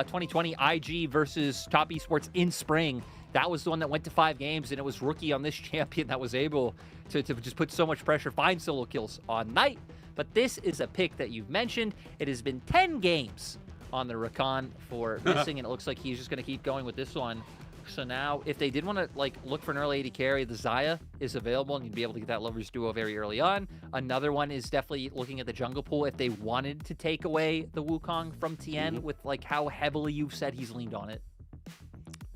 2020 IG versus Top Esports in spring. That was the one that went to 5 games, and it was Rookie on this champion that was able to just put so much pressure, find solo kills on Knight. But this is a pick that you've mentioned. It has been 10 games on the Rakan for missing, and it looks like he's just going to keep going with this one. So now, if they did want to like look for an early AD carry, the Xayah is available, and you'd be able to get that Lovers duo very early on. Another one is definitely looking at the jungle pool if they wanted to take away the Wukong from Tian with like how heavily you've said he's leaned on it.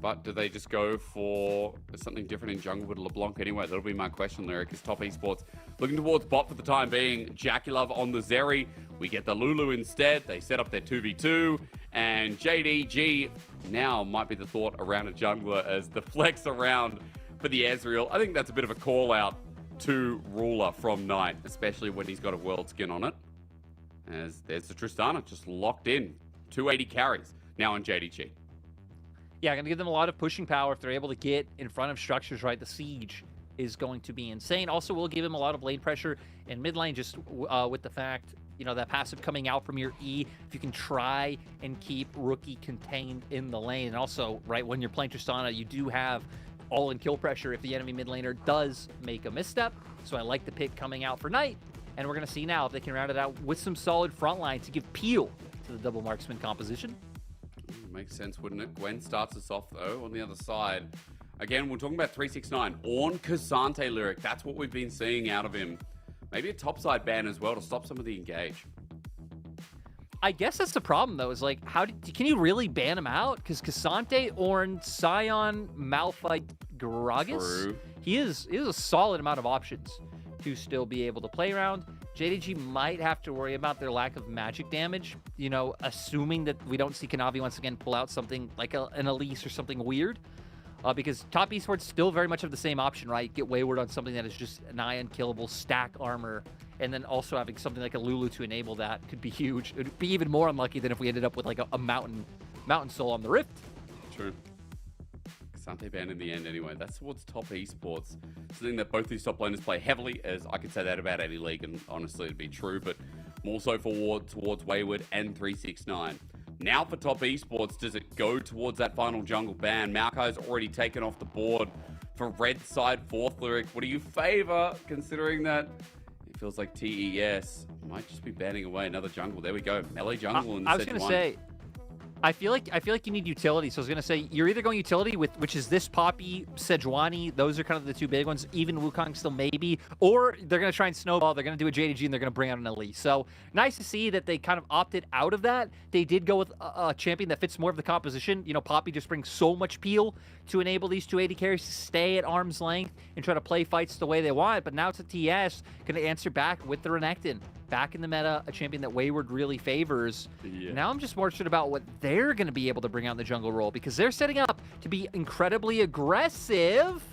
But do they just go for something different in jungle with LeBlanc anyway? That'll be my question, Lyric, is Top Esports looking towards bot for the time being. JackeyLove on the Zeri. We get the Lulu instead. They set up their 2v2. And JDG now might be the thought around a jungler as the flex around for the Ezreal. I think that's a bit of a call out to Ruler from Knight, especially when he's got a world skin on it. As there's the Tristana just locked in. 280 carries now on JDG. Yeah, going to give them a lot of pushing power if they're able to get in front of structures, right? The siege is going to be insane. Also, will give him a lot of lane pressure in mid lane just with the fact, you know, that passive coming out from your E. If you can try and keep Rookie contained in the lane. And also, right, when you're playing Tristana, you do have all-in kill pressure if the enemy mid laner does make a misstep. So I like the pick coming out for Knight. And we're going to see now if they can round it out with some solid front line to give peel to the double marksman composition. Makes sense, wouldn't it? Gwen starts us off, though, on the other side. Again, we're talking about 369. Ornn K'Sante, Lyric. That's what we've been seeing out of him. Maybe a topside ban as well to stop some of the engage. I guess that's the problem, though, is like, can you really ban him out? Because K'Sante, Ornn, Sion, Malphite, Gragas, True. he is a solid amount of options to still be able to play around. JDG might have to worry about their lack of magic damage, you know, assuming that we don't see Kanavi once again pull out something like an Elise or something weird. Because Top Esports still very much have the same option, right? Get Wayward on something that is just nigh unkillable, stack armor, and then also having something like a Lulu to enable that could be huge. It would be even more unlucky than if we ended up with like a mountain soul on the Rift. True. K'Sante ban in the end anyway. That's towards Top Esports. Something that both these top laners play heavily, as I could say that about any league, and honestly it'd be true, but more so towards Wayward and 369. Now for Top Esports, does it go towards that final jungle ban? Maokai's already taken off the board for red side fourth, Lyric. What do you favor, considering that it feels like TES might just be banning away another jungle? There we go, melee jungle in the I was going to say, I feel like you need utility. So I was gonna say you're either going utility with which is this Poppy, Sejuani. Those are kind of the two big ones. Even Wukong still maybe, or they're gonna try and snowball. They're gonna do a JDG and they're gonna bring out an Elise. So nice to see that they kind of opted out of that. They did go with a champion that fits more of the composition. You know, Poppy just brings so much peel to enable these 280 carries to stay at arm's length and try to play fights the way they want. But now it's a TS gonna answer back with the Renekton. Back in the meta, a champion that Wayward really favors. Yeah. Now I'm just more interested about what they're going to be able to bring out in the jungle role, because they're setting up to be incredibly aggressive.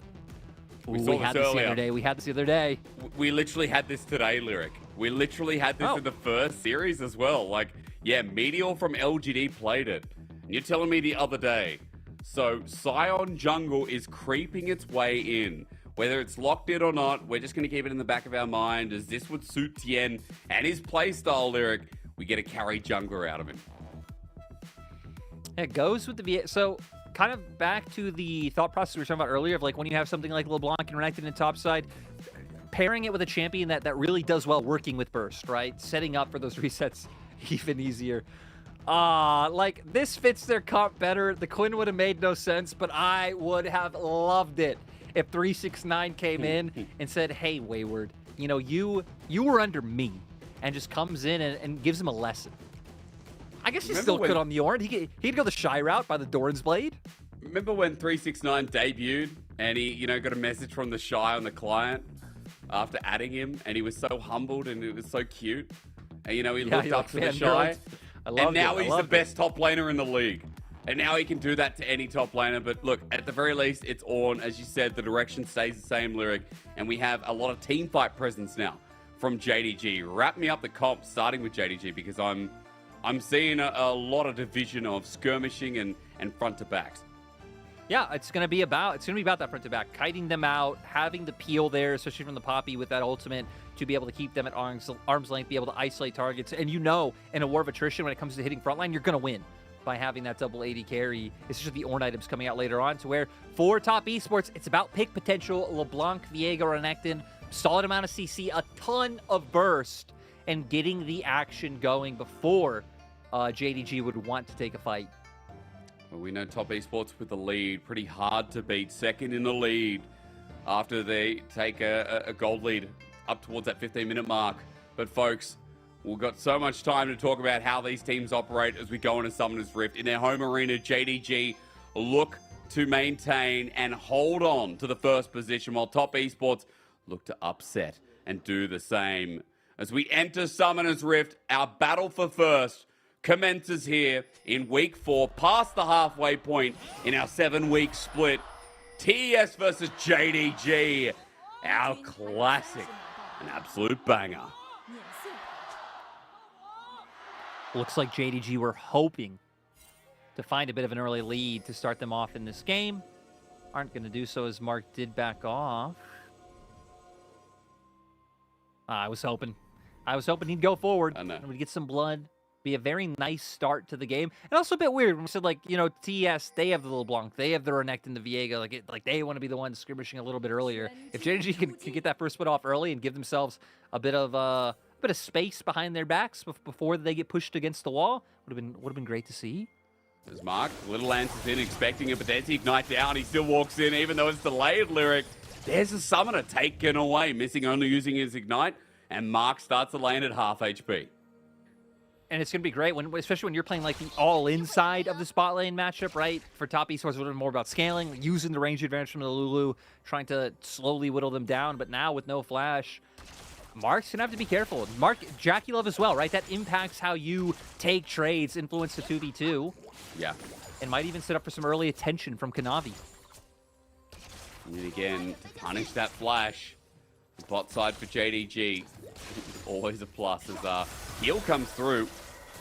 We had this the other day. We literally had this today, Lyric. We literally had this in the first series as well. Like, yeah, Meteor from LGD played it. And you're telling me the other day. So, Sion jungle is creeping its way in. Whether it's locked in or not, we're just going to keep it in the back of our mind, as this would suit Tian and his playstyle, Lyric. We get a carry jungler out of him. It goes with the so kind of back to the thought process we were talking about earlier of like when you have something like LeBlanc and Renekton in top side, pairing it with a champion that really does well working with burst, right? Setting up for those resets even easier. Like this fits their comp better. The Quinn would have made no sense, but I would have loved it if 369 came in and said, hey, Wayward, you know, you were under me, and just comes in and gives him a lesson. I guess he still could on the Ornn. He'd go the shy route by the Doran's Blade. Remember when 369 debuted and he, you know, got a message from the shy on the client after adding him, and he was so humbled and it was so cute. And, you know, he looked up to the shy. And now he's the best top laner in the league. And now he can do that to any top laner. But look, at the very least, it's Ornn. As you said, the direction stays the same, Lyric. And we have a lot of team fight presence now from JDG. Wrap me up the comp, starting with JDG, because I'm seeing a lot of division of skirmishing and front to backs. Yeah, it's gonna be about that front to back, kiting them out, having the peel there, especially from the Poppy with that ultimate, to be able to keep them at arm's length, be able to isolate targets. And you know, in a war of attrition, when it comes to hitting frontline, you're gonna win. by having that double AD carry. It's just the Ornn items coming out later on to where for top esports, it's about pick potential. LeBlanc, Viego, Renekton, solid amount of CC, a ton of burst, and getting the action going before JDG would want to take a fight. Well, we know top esports with the lead, pretty hard to beat. Second in the lead after they take a gold lead up towards that 15-minute mark. But folks, we've got so much time to talk about how these teams operate as we go into Summoner's Rift. In their home arena, JDG look to maintain and hold on to the first position, while top esports look to upset and do the same. As we enter Summoner's Rift, our battle for first commences here in week 4, past the halfway point in our 7-week split. TES versus JDG, our classic, an absolute banger. Looks like JDG were hoping to find a bit of an early lead to start them off in this game. Aren't going to do so as Mark did back off. I was hoping he'd go forward and we'd get some blood. Be a very nice start to the game. And also a bit weird when we said, like, you know, TES, they have the LeBlanc, they have the Renekton, the Viego, like they want to be the ones skirmishing a little bit earlier. If JDG can get that first split off early and give themselves a bit of space behind their backs before they get pushed against the wall, would have been great to see. As Mark, Little Answers in, expecting a Potensi Ignite down. He still walks in, even though it's delayed, Lyric. There's a Summoner taken away, missing only using his Ignite, and Mark starts the lane at half HP. And it's going to be great, especially when you're playing like the all-in side of the spot lane matchup, right? For top esports, a little bit more about scaling, using the range advantage from the Lulu, trying to slowly whittle them down. But now with no flash, Mark's going to have to be careful. Mark, JackeyLove as well, right? That impacts how you take trades, influence the 2v2. Yeah. And might even set up for some early attention from Kanavi. And again, to punish that flash, bot side for JDG, always a plus as heal comes through.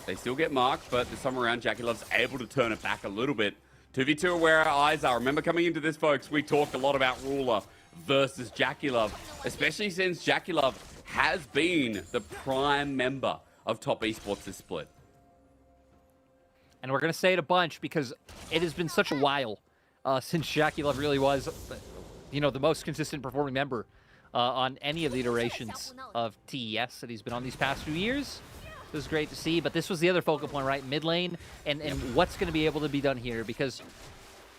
They still get marked, but this time around, JackeyLove's able to turn it back a little bit. 2v2 are where our eyes are. Remember, coming into this, folks, we talked a lot about Ruler versus JackeyLove, especially since JackeyLove has been the prime member of top esports this split. And we're going to say it a bunch because it has been such a while since JackeyLove really was, you know, the most consistent performing member on any of the iterations of TES that he's been on these past few years. It was great to see, but this was the other focal point, right? Mid lane, and what's going to be able to be done here, because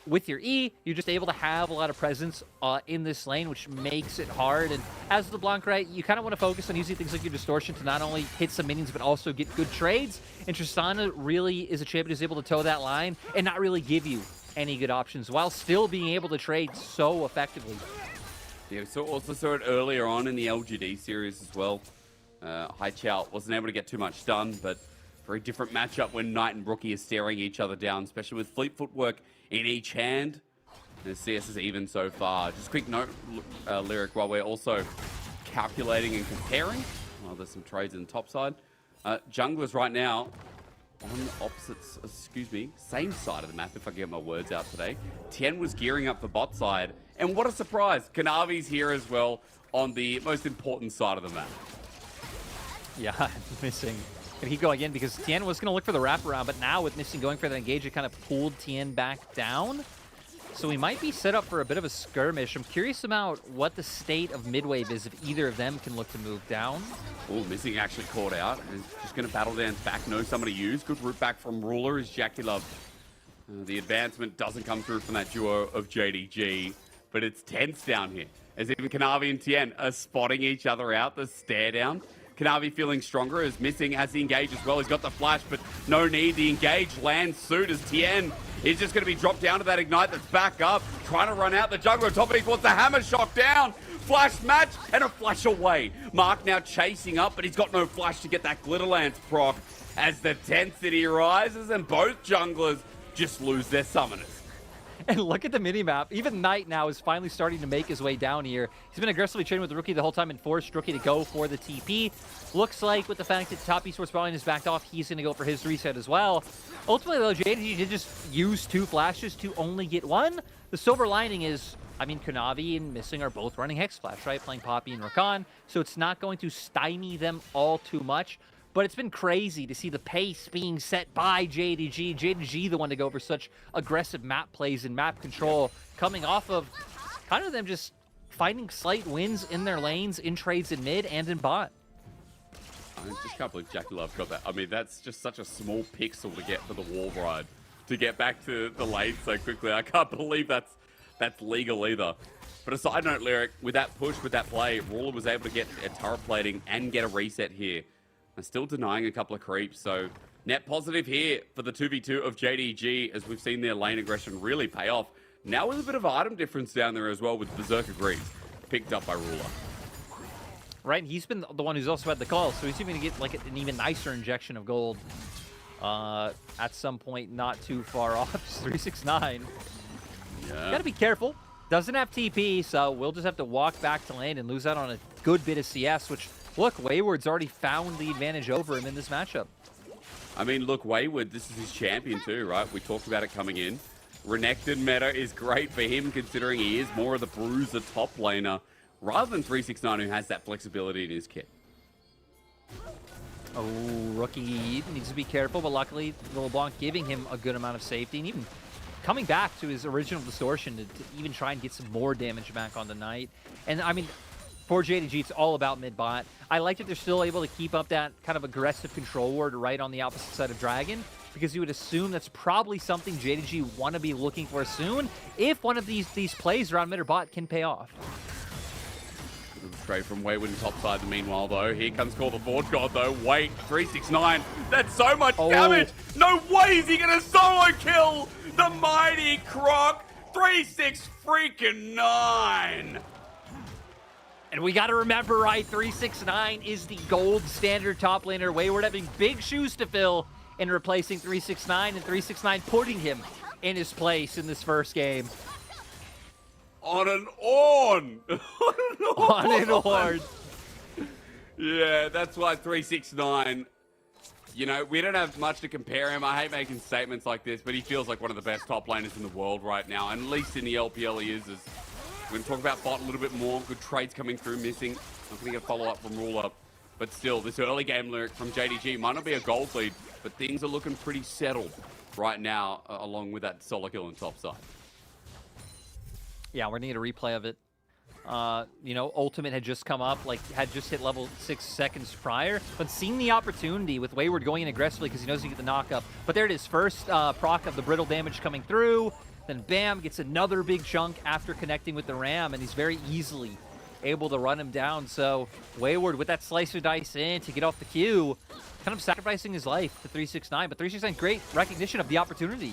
with your E, you're just able to have a lot of presence in this lane, which makes it hard. And as LeBlanc, right, you kind of want to focus on using things like your distortion to not only hit some minions, but also get good trades. And Tristana really is a champion who's able to toe that line and not really give you any good options, while still being able to trade so effectively. Yeah, we also saw it earlier on in the LGD series as well. Haichao wasn't able to get too much done, but very different matchup when Knight and Rookie are staring each other down, especially with fleet footwork in each hand. And the CS is even so far. Just a quick note, Lyric, while we're also calculating and comparing. Well, there's some trades in the top side. Junglers right now on opposites, same side of the map, if I can get my words out today. Tian was gearing up for bot side. And what a surprise, Kanavi's here as well on the most important side of the map. Yeah, missing. Gonna keep going in because Tian was gonna look for the wraparound, but now with missing going for that engage, it kind of pulled Tian back down. So we might be set up for a bit of a skirmish. I'm curious about what the state of midwave is, if either of them can look to move down. Oh, missing actually caught out. And is just gonna battle dance back, knows somebody to use. Good route back from Ruler is JackeyLove. The advancement doesn't come through from that duo of JDG, but it's tense down here, as even Kanavi and Tian are spotting each other out, the stare down. Kanavi feeling stronger, is missing, has the engage as well. He's got the flash, but no need. The engage lands suit as Tian is just going to be dropped down to that ignite that's back up, trying to run out. The jungler top of wants the hammer shot down. Flash match and a flash away. Mark now chasing up, but he's got no flash to get that glitter lance proc as the tensity rises and both junglers just lose their summoners. And look at the minimap. Even Knight now is finally starting to make his way down here. He's been aggressively trading with the Rookie the whole time and forced Rookie to go for the TP. Looks like with the fact that top esports bot lane is backed off, he's going to go for his reset as well. Ultimately, though, JDG did just use 2 flashes to only get 1. The silver lining is, I mean, Kanavi and Missing are both running Hex Flash, right? Playing Poppy and Rakan. So it's not going to stymie them all too much. but it's been crazy to see the pace being set by JDG. JDG, the one to go for such aggressive map plays and map control, coming off of kind of them just finding slight wins in their lanes, in trades in mid and in bot. I just can't believe JackeyLove got that. I mean, that's just such a small pixel to get for the wall ride. To get back to the lane so quickly. I can't believe that's legal either. But a side note, Lyric, with that push, with that play, Ruler was able to get a turret plating and get a reset here. I'm still denying a couple of creeps, so net positive here for the 2v2 of JDG, as we've seen their lane aggression really pay off. Now with a bit of item difference down there as well with Berserker Greaves, picked up by Ruler. Right, and he's been the one who's also had the call, so he's even going to get like an even nicer injection of gold at some point not too far off. 369. Yeah. Gotta be careful. Doesn't have TP, so we'll just have to walk back to lane and lose out on a good bit of CS, which, look, Wayward's already found the advantage over him in this matchup. I mean, look, Wayward, this is his champion too, right? We talked about it coming in. Renekton meta is great for him, considering he is more of the bruiser top laner, rather than 369, who has that flexibility in his kit. Oh, Rookie needs to be careful, but luckily, LeBlanc giving him a good amount of safety, and even coming back to his original distortion to even try and get some more damage back on the Knight. And I mean, for JDG, it's all about mid-bot. I like that they're still able to keep up that kind of aggressive control ward right on the opposite side of Dragon, because you would assume that's probably something JDG want to be looking for soon, if one of these plays around mid or bot can pay off. Straight from Wayward and top side. Meanwhile, though, here comes Call the Forge God, though. Wait, 369. That's so much damage. No way is he going to solo kill the mighty Croc. 369. And we got to remember, right, 369 is the gold standard top laner. Wayward having big shoes to fill in replacing 369, and 369 putting him in his place in this first game. On and on. On and on. Yeah, that's why 369, you know, we don't have much to compare him. I hate making statements like this, but he feels like one of the best top laners in the world right now. And at least in the LPL he is. We're going to talk about bot a little bit more. Good trades coming through, missing. I'm going to get a follow-up from Ruler. But still, this early game Lyric from JDG might not be a gold lead, but things are looking pretty settled right now, along with that solo kill on top side. Yeah, we're going to need a replay of it. You know, Ultimate had just come up, like, had just hit level 6 seconds prior, but seeing the opportunity with Wayward going in aggressively because he knows he can get the knock-up. But there it is, first proc of the brittle damage coming through, then bam, gets another big chunk after connecting with the Ram, and he's very easily able to run him down. So Wayward with that slice of dice in to get off the queue, kind of sacrificing his life to 369, but 369, great recognition of the opportunity.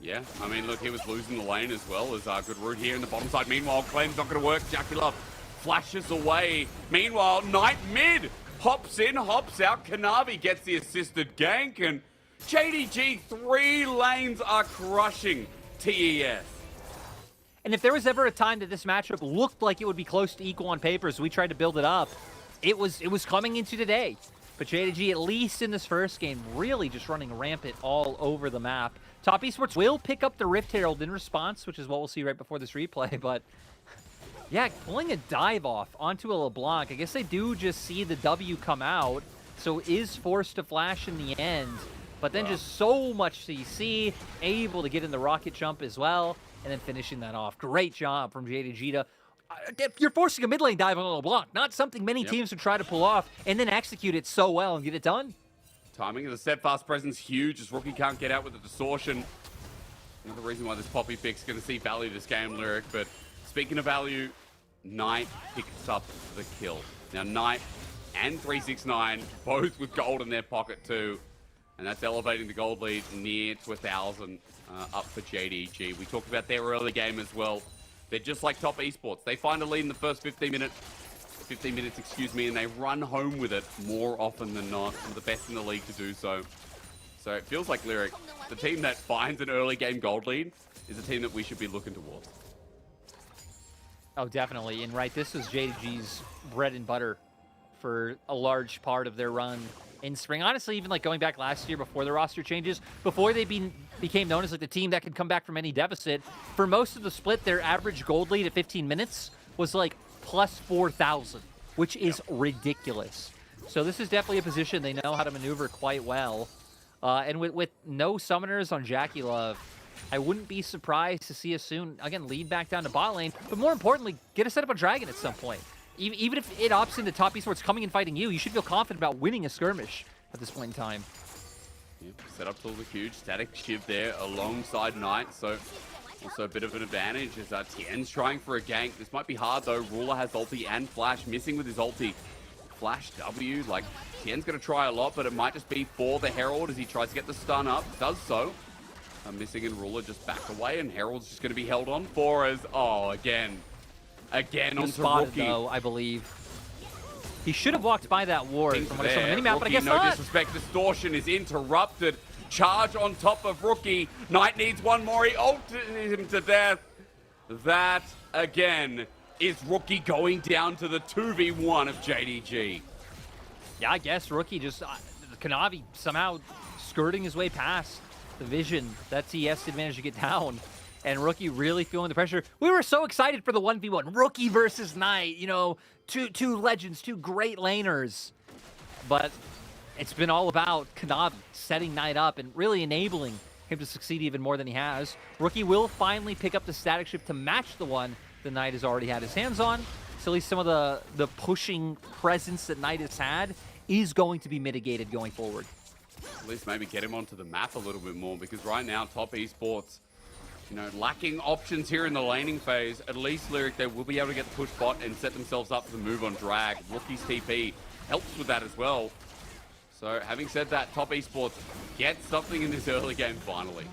Yeah, I mean, look, he was losing the lane as well as good root here in the bottom side. Meanwhile, Clem's not going to work. JackeyLove flashes away. Meanwhile, Knight mid hops in, hops out. Kanavi gets the assisted gank, and JDG 3 lanes are crushing TES. And if there was ever a time that this matchup looked like it would be close to equal on paper as we tried to build it up, it was coming into today. But JDG, at least in this first game, really just running rampant all over the map. Top Esports will pick up the Rift Herald in response, which is what we'll see right before this replay. But yeah, pulling a dive off onto a LeBlanc. I guess they do just see the W come out, so is forced to flash in the end. But then just so much CC, able to get in the rocket jump as well, and then finishing that off. Great job from JDG to... You're forcing a mid lane dive on a LeBlanc. Not something many teams would try to pull off, and then execute it so well and get it done. Timing of the steadfast presence huge as Rookie can't get out with the distortion. Another reason why this Poppy pick's going to see value this game, Lyric. But speaking of value, Knight picks up the kill. Now Knight and 369 both with gold in their pocket too, and that's elevating the gold lead near to 1,000 up for JDG. We talked about their early game as well. They're just like top esports. They find a lead in the first 15 minutes, and they run home with it more often than not. Some of the best in the league to do so. So it feels like, Lyric, the team that finds an early game gold lead is a team that we should be looking towards. Oh, definitely. And right, this was JDG's bread and butter for a large part of their run in spring. Honestly, even like going back last year before the roster changes, before they became known as like the team that could come back from any deficit, for most of the split, their average gold lead at 15 minutes was like plus 4,000, which is ridiculous. So this is definitely a position they know how to maneuver quite well. And with no summoners on JackeyLove, I wouldn't be surprised to see us soon, again, lead back down to bot lane, but more importantly, get a set up a dragon at some point. Even if it opts into top esports coming and fighting you should feel confident about winning a skirmish at this point in time. Yep, set up till the huge static shiv there alongside Knight, so also a bit of an advantage as Tian's trying for a gank. This might be hard though. Ruler has ulti and Flash, missing with his ulti. Flash W, like Tian's going to try a lot, but it might just be for the Herald as he tries to get the stun up. Does so. Missing and Ruler just back away, and Herald's just going to be held on for as, oh, again onto Rookie. Though, I believe. He should have walked by that ward from what I saw on the minimap, but I guess no not. Disrespect, distortion is interrupted. Charge on top of Rookie. Knight needs one more. He ulted him to death. That, again, is Rookie going down to the 2v1 of JDG. Yeah, I guess Rookie just, Kanavi somehow skirting his way past the vision. That TES advantage to get down. And Rookie really feeling the pressure. We were so excited for the 1v1. Rookie versus Knight, you know, two legends, two great laners. But it's been all about Kanavi setting Knight up and really enabling him to succeed even more than he has. Rookie will finally pick up the static shift to match the one the Knight has already had his hands on. So at least some of the pushing presence that Knight has had is going to be mitigated going forward. At least maybe get him onto the map a little bit more, because right now, top esports, you know, lacking options here in the laning phase. At least Lyric, they will be able to get the push bot and set themselves up for the move on drag. Rookie's TP helps with that as well. So having said that, top esports get something in this early game finally.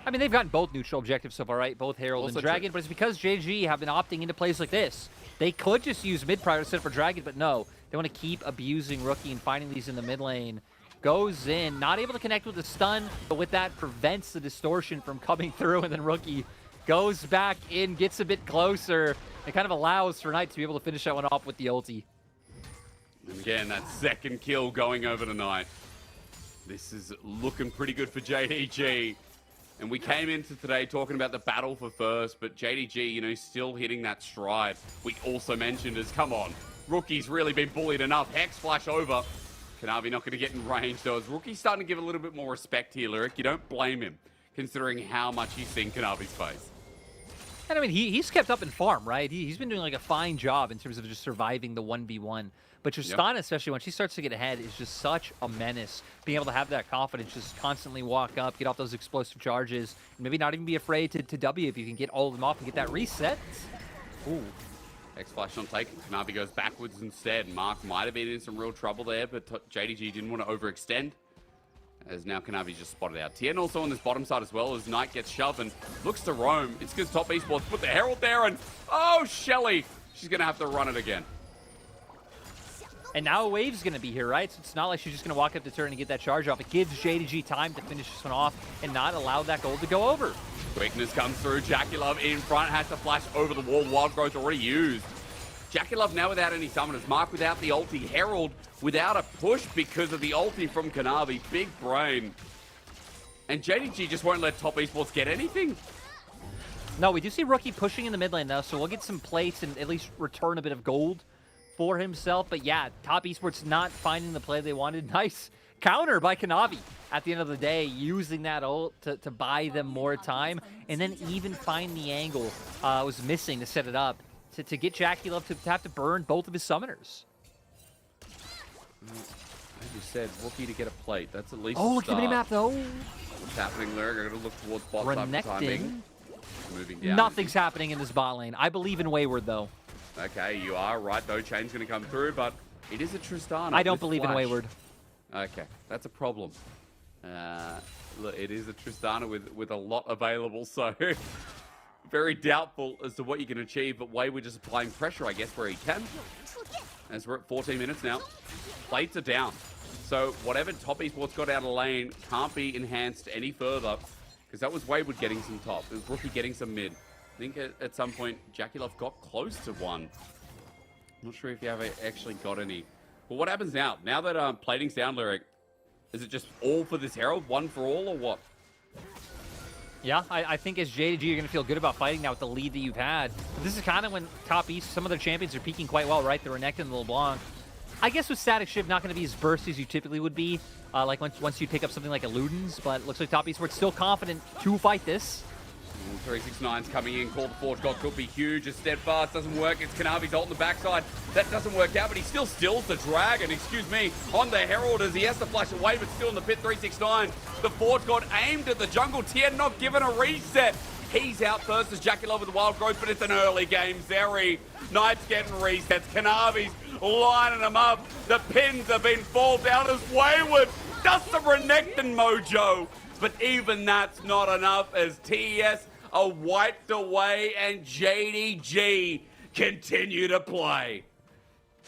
I mean, they've gotten both neutral objectives so far, right? Both Herald Also and Dragon, but it's because JDG have been opting into plays like this. They could just use mid prior to set for Dragon, but no. They want to keep abusing Rookie and finding these in the mid lane. Goes in, not able to connect with the stun, but with that prevents the distortion from coming through, and then Rookie goes back in, gets a bit closer. It kind of allows for Knight to be able to finish that one off with the ulti. And again, that second kill going over tonight. This is looking pretty good for JDG. And we came into today talking about the battle for first, but JDG, you know, still hitting that stride. We also mentioned as, come on, Rookie's really been bullied enough. Hex flash over. Kanavi not going to get in range, though. As Rookie's starting to give a little bit more respect here, Lyric. You don't blame him, considering how much he's seen Kanavi's face. And I mean, he's kept up in farm, right? He's been doing like a fine job in terms of just surviving the 1v1. But Tristana, especially when she starts to get ahead, is just such a menace. Being able to have that confidence, just constantly walk up, get off those explosive charges, and maybe not even be afraid to W if you can get all of them off and get that reset. Ooh. X-Flash not taken. Kanavi goes backwards instead. Mark might have been in some real trouble there, but JDG didn't want to overextend. As now Kanavi just spotted out. Tian also on this bottom side as well as Knight gets shoved and looks to roam. It's because top esports put the Herald there and, oh, Shelly. She's going to have to run it again. And now a wave's going to be here, right? So it's not like she's just going to walk up the turn and get that charge off. It gives JDG time to finish this one off and not allow that gold to go over. Quickness comes through. JackeyLove in front, has to flash over the wall. Wild Growth already used. JackeyLove now without any summoners. Mark without the ulti. Herald without a push because of the ulti from Kanavi. Big brain. And JDG just won't let top esports get anything. No, we do see Rookie pushing in the mid lane though, so we'll get some plates and at least return a bit of gold for himself. But yeah, top esports not finding the play they wanted. Nice counter by Kanavi at the end of the day, using that ult to buy them more time, and then even find the angle was missing to set it up to get JackeyLove to have to burn both of his summoners. As you said, Rookie to get a plate. That's at least look at the mini-map though. What's happening, Lyric? I'm going to look towards bot side for timing. Moving down. Nothing's happening in this bot lane. I believe in Wayward though. Okay, you are right. No chain's going to come through, but it is a Tristana. I don't believe in Wayward. Okay, that's a problem. Look, it is a Tristana with a lot available, so very doubtful as to what you can achieve, but Wayward just applying pressure, I guess, where he can. As we're at 14 minutes now, plates are down. So whatever top esports got out of lane can't be enhanced any further, because that was Wayward getting some top. It was Rookie getting some mid. I think at some point, JackeyLove got close to one. I'm not sure if you ever actually got any. But what happens now? Now that plating's down, Lyric, is it just all for this Herald? One for all, or what? Yeah, I think as JDG, you're going to feel good about fighting now with the lead that you've had. This is kind of when top East, some of their champions are peaking quite well, right? The Renekton and the LeBlanc. I guess with Static Shiv, not going to be as bursty as you typically would be, like once you pick up something like a Ludens, but it looks like Top Esports still confident to fight this. 369's coming in, call the Forge God could be huge, as Steadfast doesn't work, it's Kanavi's ult on the backside, that doesn't work out, but he still stills the Dragon, excuse me, on the Herald as he has to flash away, but still in the pit. 369, the Forge God aimed at the jungle, Tian not given a reset, he's out first as JackeyLove with the wild growth, but it's an early game, Zeri, Knight's getting resets, Kanavi's lining them up, the pins have been fall down as Wayward does some Renekton mojo, but even that's not enough as TES are wiped away and JDG continue to play.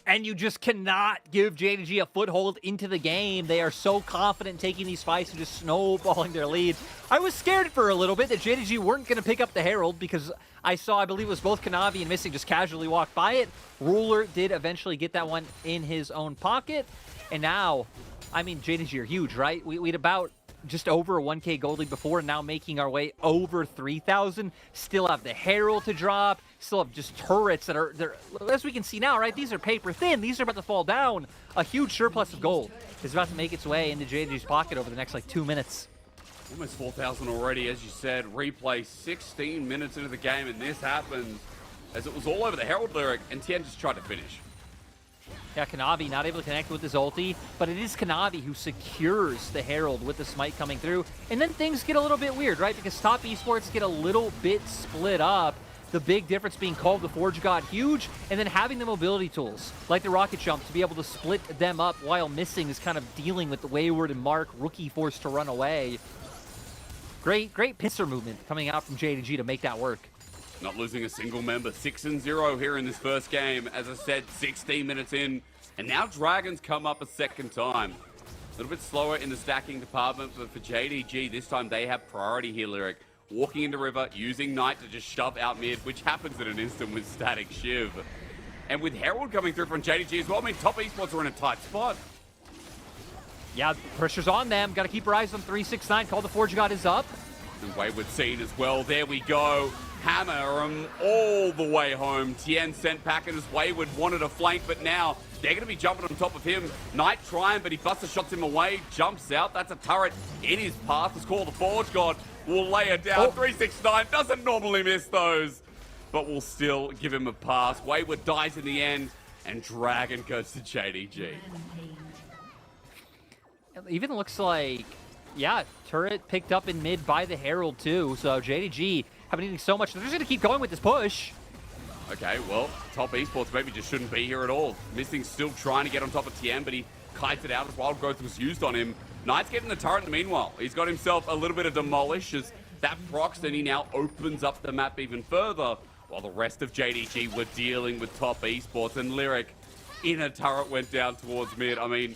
And you just cannot give JDG a foothold into the game. They are so confident taking these fights and just snowballing their lead. I was scared for a little bit that JDG weren't going to pick up the Herald because I believe it was both Kanavi and Missing just casually walked by it. Ruler did eventually get that one in his own pocket. And now, I mean, JDG are huge, right? We'd about just over a 1K gold lead before, now making our way over 3,000. Still have the Herald to drop. Still have just turrets that are, as we can see now, right? These are paper thin. These are about to fall down. A huge surplus of gold is about to make its way into JDG's pocket over the next, 2 minutes. Almost 4,000 already, as you said. Replay 16 minutes into the game, and this happens as it was all over the Herald lyric, and Tian just tried to finish. Yeah, Kanavi not able to connect with his ulti, but it is Kanavi who secures the Herald with the smite coming through. And then things get a little bit weird, right? Because top esports get a little bit split up. The big difference being called the Forge God huge, and then having the mobility tools, like the rocket jump, to be able to split them up while Missing is kind of dealing with the Wayward and Mark, rookie forced to run away. Great pincer movement coming out from JDG to make that work. Not losing a single member. 6-0 here in this first game. As I said, 16 minutes in. And now Dragons come up a second time. A little bit slower in the stacking department, but for JDG, this time they have priority here, Lyric. Walking into River, using Knight to just shove out mid, which happens in an instant with Static Shiv. And with Herald coming through from JDG as well, I mean, top esports are in a tight spot. Yeah, pressure's on them. Got to keep your eyes on 369. Call the Forge God is up. And Wayward seen as well. There we go. Hammer him all the way home. Tian sent packing as Wayward wanted a flank, but now they're going to be jumping on top of him. Knight trying, but he buster shots him away. Jumps out. That's a turret in his path. It's called the Forge God. Will lay it down. 369 doesn't normally miss those, but will still give him a pass. Wayward dies in the end, and Dragon goes to JDG. It even looks like, yeah, turret picked up in mid by the Herald too. So JDG have been eating so much. They're just going to keep going with this push. Okay, well, top esports maybe just shouldn't be here at all. Missing still trying to get on top of Tian, but he kites it out as Wild Growth was used on him. Knight's getting the turret in the meanwhile. He's got himself a little bit of demolish as that procs, and he now opens up the map even further, while the rest of JDG were dealing with top esports. And Lyric in a turret went down towards mid. I mean,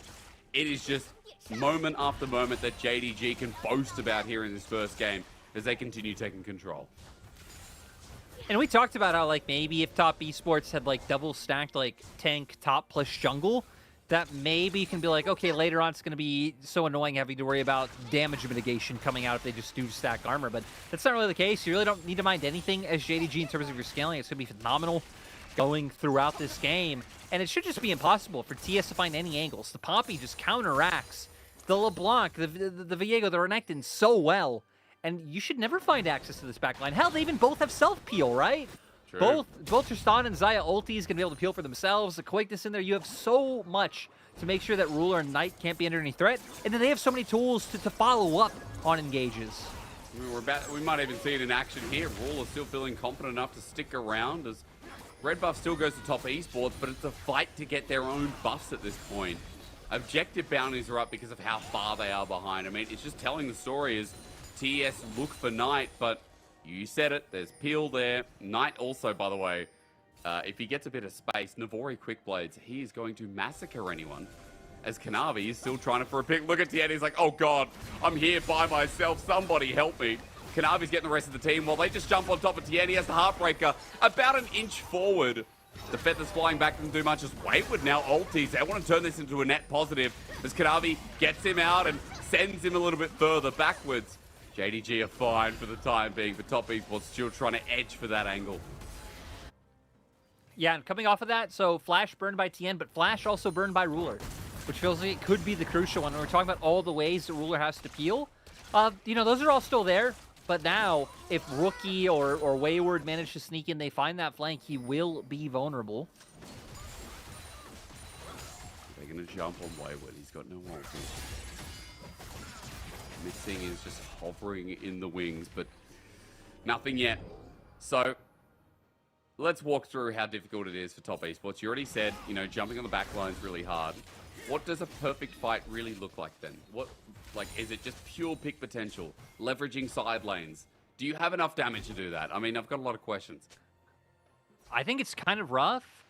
it is just moment after moment that JDG can boast about here in this first game as they continue taking control. And we talked about how, like, maybe if top esports had, like, double stacked, like, tank, top plus jungle, that maybe can be like, okay, later on it's going to be so annoying having to worry about damage mitigation coming out if they just do stack armor. But that's not really the case. You really don't need to mind anything as JDG in terms of your scaling. It's going to be phenomenal going throughout this game. And it should just be impossible for TS to find any angles. The Poppy just counteracts the LeBlanc, the Viego, the Renekton so well. And you should never find access to this backline. Hell, they even both have self-peel, right? True. Both Tristan and Xayah ultis going to be able to peel for themselves. The Quakeness in there, you have so much to make sure that Ruler and Knight can't be under any threat. And then they have so many tools to follow up on engages. We might even see it in action here. Ruler still feeling confident enough to stick around as Red Buff still goes to top esports, but it's a fight to get their own buffs at this point. Objective bounties are up because of how far they are behind. I mean, it's just telling the story as TES look for Knight, but you said it, there's Peel there. Knight also, by the way, if he gets a bit of space, Navori Quickblades, he is going to massacre anyone. As Kanavi is still trying for a pick. Look at Tian, he's like, oh god, I'm here by myself, somebody help me. Kanavi's getting the rest of the team while they just jump on top of Tian. He has the Heartbreaker about an inch forward. The Feathers flying back doesn't do much as Wayward now ulties. They want to turn this into a net positive as Kanavi gets him out and sends him a little bit further backwards. JDG are fine for the time being, but top esports still trying to edge for that angle. Yeah, and coming off of that, so Flash burned by Tian, but Flash also burned by Ruler, which feels like it could be the crucial one. When we're talking about all the ways that Ruler has to peel, you know, those are all still there. But now, if Rookie or Wayward manage to sneak in, they find that flank, he will be vulnerable. They're going to jump on Wayward. He's got no ulti. Missing is just hovering in the wings, but nothing yet. So let's walk through how difficult it is for top esports. You already said, you know, jumping on the back line is really hard. What does a perfect fight really look like then? Like, is it just pure pick potential, leveraging side lanes? Do you have enough damage to do that? I mean, I've got a lot of questions. I think it's kind of rough.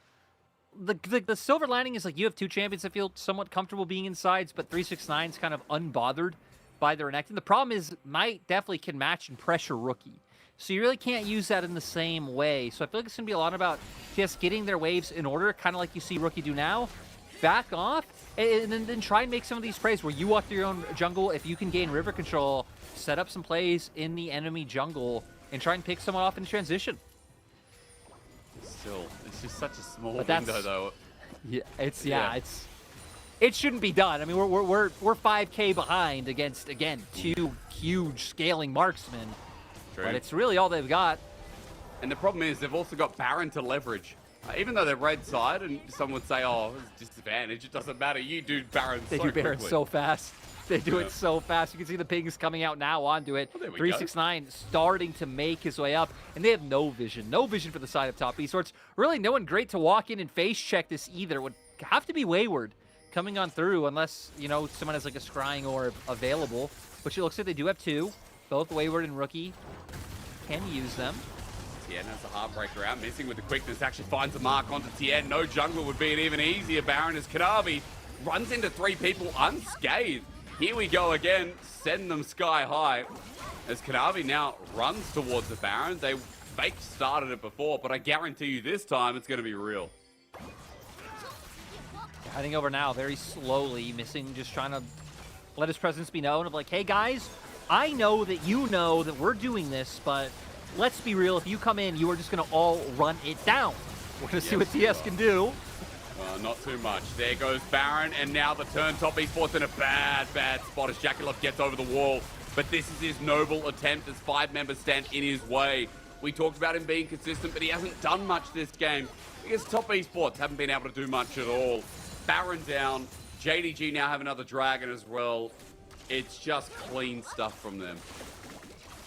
The silver lining is, like, you have two champions that feel somewhat comfortable being in sides, but 369's kind of unbothered by the Renekton. The problem is Knight definitely can match and pressure Rookie. So you really can't use that in the same way. So I feel like it's going to be a lot about just getting their waves in order, kind of like you see Rookie do now. Back off, and then try and make some of these plays where you walk through your own jungle. If you can gain river control, set up some plays in the enemy jungle, and try and pick someone off in transition. Still, it's just such a small window, though. Yeah, it shouldn't be done. I mean, we're 5K behind against, again, two huge scaling marksmen. True. But it's really all they've got. And the problem is they've also got Baron to leverage. Even though they're red side, and some would say, oh, it's disadvantage, it doesn't matter. You do Baron so quickly. They do Baron so fast. They do it so fast. You can see the pings coming out now onto it. Well, 369 starting to make his way up, and they have no vision. No vision for the side of top esports. Really no one great to walk in and face check this either. It would have to be Wayward coming on through, unless, you know, someone has like a scrying orb available, which it looks like they do have two. Both Wayward and Rookie can use them. Tian has the Heartbreaker out, missing with the quickness, actually finds a mark onto Tian. No jungle would be an even easier Baron as Kanavi runs into three people unscathed. Here we go again, send them sky high. As Kanavi now runs towards the Baron. They fake started it before, but I guarantee you this time it's going to be real. Heading over now very slowly, missing, just trying to let his presence be known of like, hey guys, I know that you know that we're doing this, but let's be real, if you come in, you are just going to all run it down. We're going to see what TS can do. Well, not too much. There goes Baron, and now the turn top esports in a bad spot as JackeyLove gets over the wall. But this is his noble attempt as 5 members stand in his way. We talked about him being consistent, but he hasn't done much this game because top esports haven't been able to do much at all. Baron down. JDG now have another dragon as well. It's just clean stuff from them.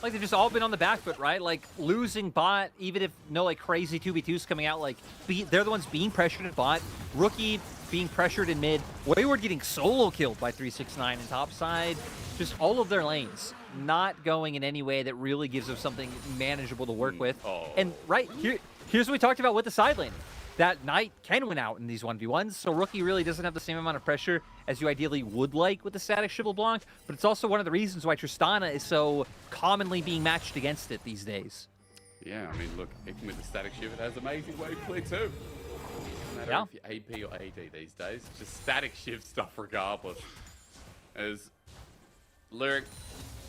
Like, they've just all been on the back foot, right? Like, losing bot, even if no, like, crazy 2v2s coming out, like, they're the ones being pressured at bot. Rookie being pressured in mid. Wayward getting solo killed by 369 in top side. Just all of their lanes not going in any way that really gives them something manageable to work with. And right here's what we talked about with the side lane. That Knight can win out in these 1v1s, so Rookie really doesn't have the same amount of pressure as you ideally would like with the static Shivel Blanc, but it's also one of the reasons why Tristana is so commonly being matched against it these days. Yeah, I mean, look, even with the static Shiv, it has amazing wave clear too. No matter if you're AP or AD these days, just static Shiv stuff regardless. As Lyric,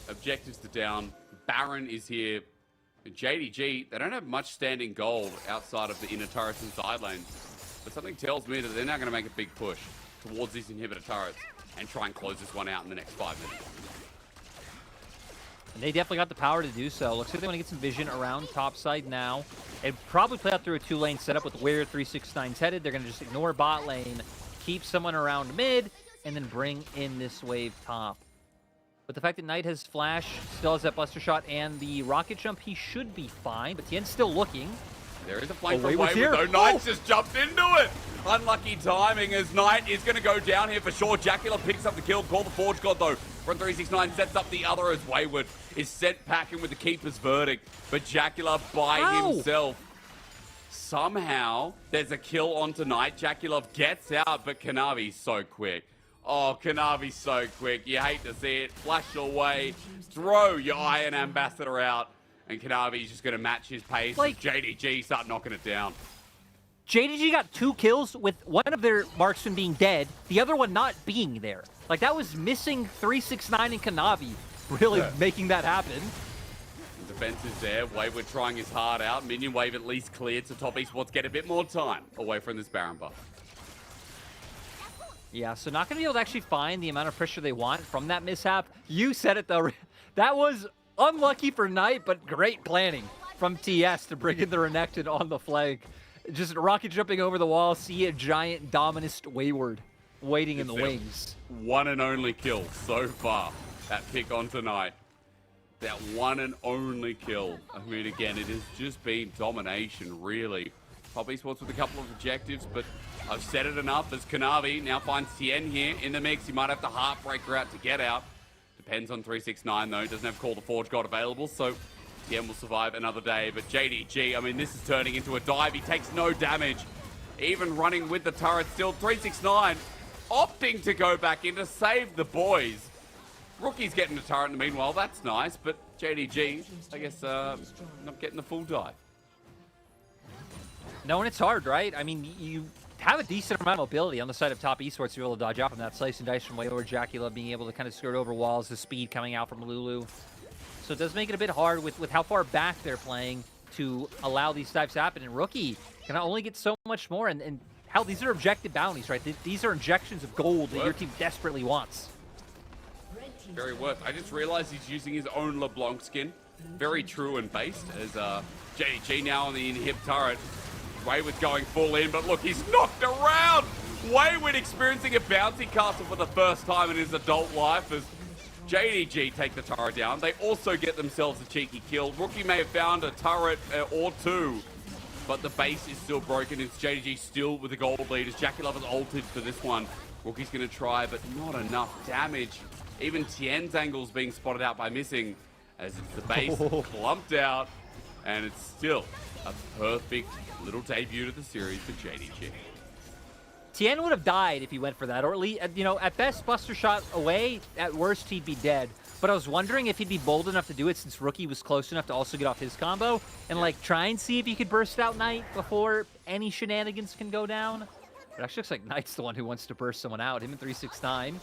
objectives to down, Baron is here. JDG, they don't have much standing gold outside of the inner turrets and side lanes. But something tells me that they're now going to make a big push towards these inhibitor turrets and try and close this one out in the next 5 minutes. And they definitely got the power to do so. Looks like they want to get some vision around top side now. And probably play out through a 2-lane setup with where 369's headed. They're going to just ignore bot lane, keep someone around mid, and then bring in this wave top. But the fact that Knight has Flash, still has that Buster Shot, and the Rocket Jump, he should be fine. But Tien's still looking. There is a flank from Wayward, though. Knight's just jumped into it. Unlucky timing as Knight is going to go down here for sure. JackeyLove picks up the kill. Call the Forge God, though. From 369 sets up the other as Wayward is sent packing with the Keeper's Verdict. But JackeyLove by himself. Somehow, there's a kill onto Knight. JackeyLove gets out, but Kanavi's so quick. Oh, Kanavi's so quick. You hate to see it. Flash away. Throw your Iron Ambassador out. And Kanavi's just going to match his pace. Like, JDG start knocking it down. JDG got 2 kills with one of their marksmen being dead, the other one not being there. Like, that was missing 369 and Kanavi really making that happen. The defense is there. Wayward trying his heart out. Minion wave at least cleared, so top esports get a bit more time away from this Baron buff. Yeah, so not going to be able to actually find the amount of pressure they want from that mishap. You said it, though. That was unlucky for Knight, but great planning from TS to bring in the Renekton on the flank. Just rocket jumping over the wall, see a giant Dominist Wayward waiting in the wings. One and only kill so far. That pick on tonight. That one and only kill. I mean, again, it has just been domination, really. Top esports with a couple of objectives, but I've said it enough as Kanavi now finds Tian here in the mix. He might have to heartbreaker out to get out. Depends on 369 though. Doesn't have Call to Forge God available, so Tian will survive another day. But JDG, I mean, this is turning into a dive. He takes no damage. Even running with the turret still. 369 opting to go back in to save the boys. Rookie's getting the turret in the meanwhile. That's nice, but JDG, I guess, not getting the full dive. No, and it's hard, right? I mean, you have a decent amount of mobility on the side of top esports to be able to dodge out from that slice and dice from Wayward. JackeyLove being able to kind of skirt over walls, the speed coming out from Lulu. So it does make it a bit hard with how far back they're playing to allow these dives to happen. And Rookie can only get so much more. And hell, these are objective bounties, right? These are injections of gold that your team desperately wants. Very worth. I just realized he's using his own LeBlanc skin. Very true and based as JDG now on the inhib turret. Wayward going full in, but look, he's knocked around. Wayward experiencing a bouncy castle for the first time in his adult life as JDG take the turret down. They also get themselves a cheeky kill. Rookie may have found a turret or two, but the base is still broken. It's JDG still with the gold lead as JackeyLove has ulted for this one. Rookie's going to try, but not enough damage. Even Tian's angle's being spotted out by missing as it's the base clumped out, and it's still a perfect little debut to the series for JDG. Tian would have died if he went for that, or at least, you know, at best, Buster shot away. At worst, he'd be dead. But I was wondering if he'd be bold enough to do it since Rookie was close enough to also get off his combo and, like, try and see if he could burst out Knight before any shenanigans can go down. It actually looks like Knight's the one who wants to burst someone out. Him and 369.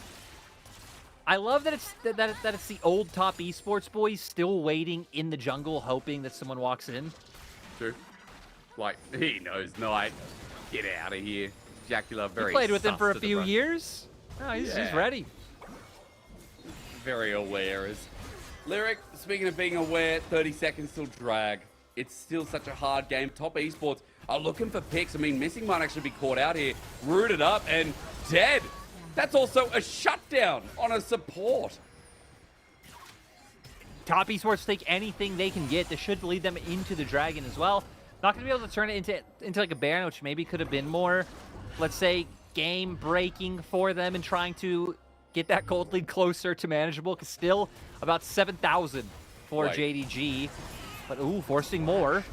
I love that it's the old top esports boys still waiting in the jungle, hoping that someone walks in. True. Like, he knows Knight. Get out of here. JackeyLove very He played with him for a few years. Oh, he's ready. Very aware. As Lyric, speaking of being aware, 30 seconds till drag. It's still such a hard game. Top esports are looking for picks. I mean, Missing might actually be caught out here. Rooted up and dead. That's also a shutdown on a support. Top esports take anything they can get. This should lead them into the dragon as well. Not going to be able to turn it into like a Baron, which maybe could have been more, let's say, game breaking for them and trying to get that gold lead closer to manageable. Because still about 7,000 for JDG. But ooh, forcing more.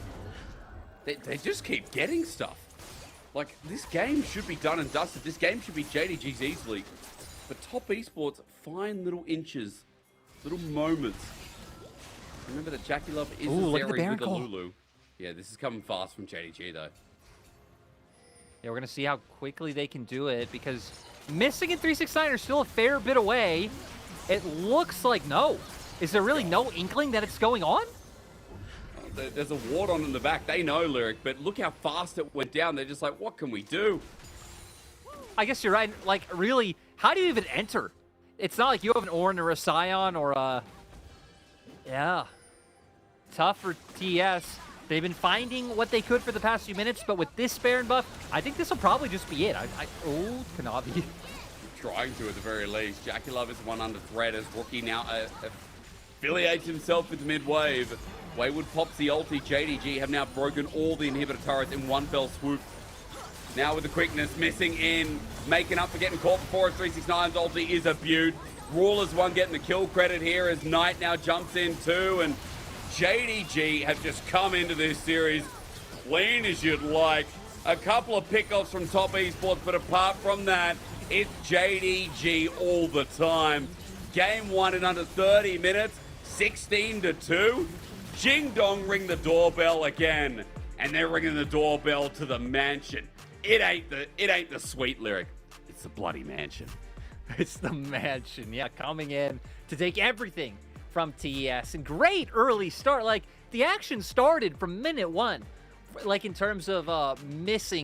They just keep getting stuff. Like, this game should be done and dusted. This game should be JDG's easily. But top esports find little inches, little moments. Remember that JackeyLove is the with the Lulu. Yeah, this is coming fast from JDG, though. Yeah, we're going to see how quickly they can do it, because Missing and 369 are still a fair bit away. It looks like no. Is there really no inkling that it's going on? There's a ward on in the back. They know, Lyric, but look how fast it went down. They're just like, what can we do? I guess you're right. Like, really, how do you even enter? It's not like you have an Ornn or a Scion or a... Yeah. Tough for TES. They've been finding what they could for the past few minutes, but with this Baron buff, I think this will probably just be it. Oh, Kanavi. Trying to, at the very least. JackeyLove is one under threat as Rookie now affiliates himself with mid-wave. Wayward pops the ulti. JDG have now broken all the inhibitor turrets in one fell swoop. Now with the quickness, Missing in, making up for getting caught before. 369's ulti is a beaut. Ruler's one getting the kill credit here as Knight now jumps in too, and JDG have just come into this series clean as you'd like. A couple of pickoffs from top esports, but apart from that, it's JDG all the time. Game one in under 30 minutes, 16-2. Jing Dong ring the doorbell again, and they're ringing the doorbell to the mansion. It ain't the sweet Lyric. It's the bloody mansion. It's the mansion, yeah, coming in to take everything from TES. And great early start. Like, the action started from minute one. Like, in terms of missing